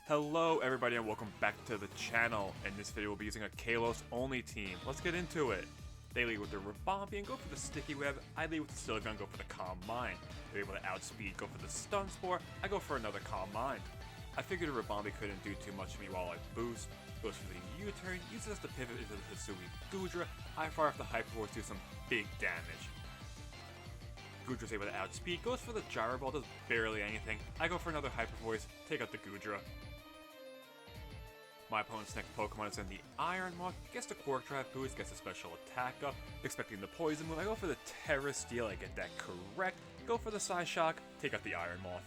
Hello everybody and welcome back to the channel. In this video we'll be using a KALOS only team. Let's get into it. They lead with the Rebombi and go for the Sticky Web. I lead with the Sylveon, go for the Calm Mind. They're able to outspeed, go for the Stun Spore. I go for another Calm Mind. I figured the Rebombi couldn't do too much to me while I boost. Goes for the U-turn, uses us to pivot into the Hisui Goodra. I fire off the Hyper Voice, do some big damage. Goodra's able to outspeed, goes for the Gyro Ball, does barely anything. I go for another Hyper Voice, take out the Goodra. My opponent's next Pokemon is in the Iron Moth, gets the Quark Drive boost, gets a special attack up, expecting the Poison move. I go for the Terra Steel, I get that correct. Go for the Psyshock, take out the Iron Moth.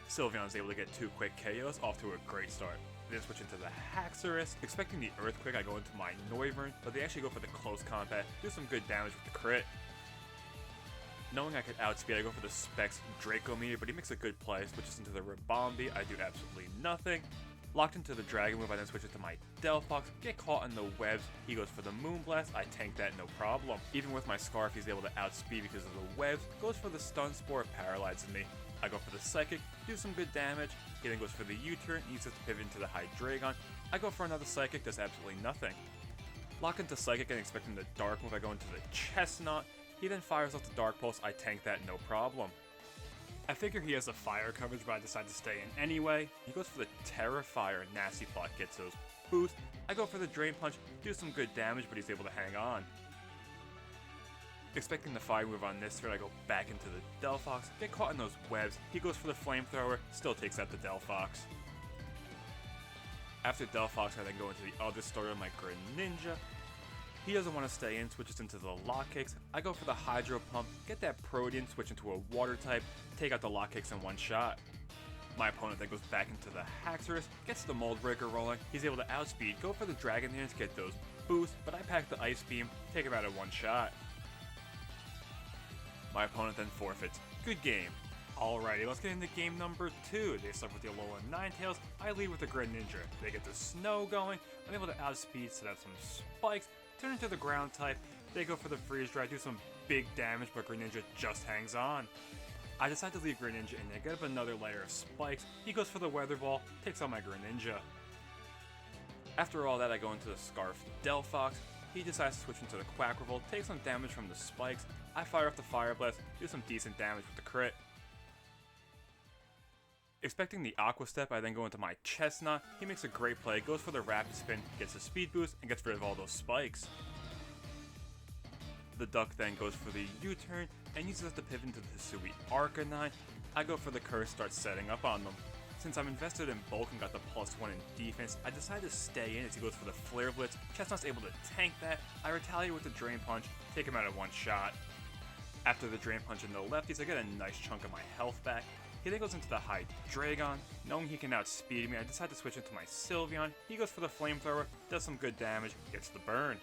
Sylveon is able to get 2 quick KOs, off to a great start. Then switch into the Haxorus, expecting the Earthquake, I go into my Noivern, but they actually go for the Close Combat, do some good damage with the crit. Knowing I could outspeed, I go for the Specs Draco Meteor, but he makes a good play, switches into the Rebombi, I do absolutely nothing. Locked into the Dragon move, I then switch it to my Delphox, get caught in the webs, he goes for the Moonblast, I tank that no problem. Even with my Scarf, he's able to outspeed because of the webs, goes for the Stun Spore, paralyzes me. I go for the Psychic, do some good damage, he then goes for the U-turn, uses to pivot into the Hydreigon. I go for another Psychic, does absolutely nothing. Lock into Psychic and expecting the Dark move, I go into the Chestnut, he then fires off the Dark Pulse, I tank that no problem. I figure he has a fire coverage, but I decide to stay in anyway. He goes for the Terrifier, Nasty Plot gets those boosts. I go for the Drain Punch, do some good damage, but he's able to hang on. Expecting the fire move on this turn, I go back into the Delphox, get caught in those webs. He goes for the Flamethrower, still takes out the Delphox. After Delphox, I then go into the other story on my Greninja. He doesn't want to stay in, switches into the Lock Kicks. I go for the Hydro Pump, get that Protean, switch into a Water type, take out the Lock Kicks in one shot. My opponent then goes back into the Haxorus, gets the Mold Breaker rolling. He's able to outspeed, go for the Dragon Dance, get those boosts, but I pack the Ice Beam, take him out in one shot. My opponent then forfeits. Good game. Alrighty, let's get into game number 2. They start with the Alolan Ninetales, I lead with the Greninja. They get the Snow going, I'm able to outspeed, set up some spikes, turn into the Ground type, they go for the Freeze Dry, do some big damage, but Greninja just hangs on. I decide to leave Greninja in there, get up another layer of spikes, he goes for the Weather Ball, takes out my Greninja. After all that, I go into the Scarf Delphox, he decides to switch into the Quack Revolt, take some damage from the spikes, I fire off the Fire Blast, do some decent damage with the crit. Expecting the Aqua Step, I then go into my Chestnut. He makes a great play, goes for the Rapid Spin, gets a speed boost, and gets rid of all those spikes. The Duck then goes for the U-turn, and uses us to pivot into the Hisui Arcanine. I go for the Curse, start setting up on them. Since I'm invested in Bulk and got the +1 in defense, I decide to stay in as he goes for the Flare Blitz. Chestnut's able to tank that. I retaliate with the Drain Punch, take him out in one shot. After the Drain Punch in the lefties, I get a nice chunk of my health back. He then goes into the Hydreigon. Knowing he can outspeed me, I decide to switch into my Sylveon. He goes for the Flamethrower, does some good damage, gets the burn.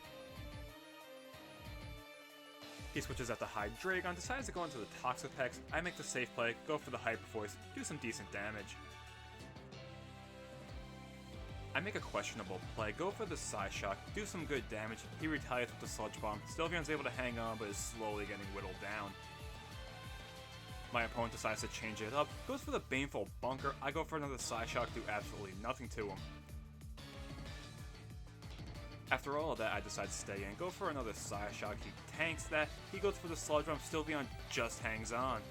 He switches out the Hydreigon, decides to go into the Toxapex. I make the safe play, go for the Hyper Voice, do some decent damage. I make a questionable play, go for the Psyshock, do some good damage. He retaliates with the Sludge Bomb. Sylveon's able to hang on, but is slowly getting whittled down. My opponent decides to change it up, goes for the Baneful Bunker. I go for another Psyshock, do absolutely nothing to him. After all of that, I decide to stay in, go for another Psyshock, he tanks that, he goes for the Sludge Bomb, Sylveon just hangs on.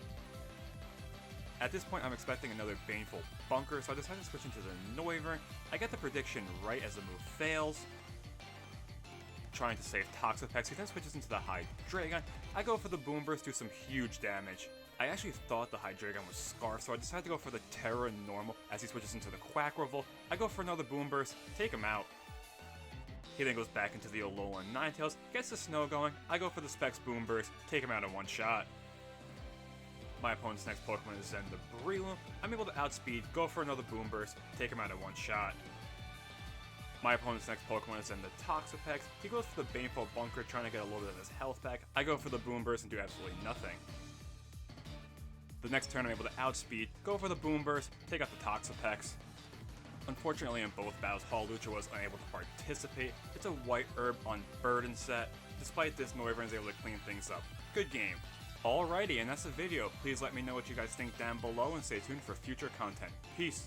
At this point, I'm expecting another Baneful Bunker, so I decide to switch into the Noivern. I get the prediction right as the move fails. Trying to save Toxapex, he then switches into the Hydreigon. I go for the Boom Burst, do some huge damage. I actually thought the Hydreigon was Scarf, so I decided to go for the Terra Normal as he switches into the Quack Revolt. I go for another Boom Burst, take him out. He then goes back into the Alolan Ninetales, gets the Snow going. I go for the Specs Boom Burst, take him out in one shot. My opponent's next Pokemon is then the Breloom. I'm able to outspeed, go for another Boom Burst, take him out in one shot. My opponent's next Pokemon is then the Toxapex. He goes for the Baneful Bunker, trying to get a little bit of his health back. I go for the Boom Burst and do absolutely nothing. The next turn I'm able to outspeed, go for the Boom Burst, take out the Toxapex. Unfortunately in both battles, Hawlucha was unable to participate. It's a White Herb Unburdened set. Despite this, Noivern is able to clean things up. Good game. Alrighty, and that's the video. Please let me know what you guys think down below and stay tuned for future content. Peace.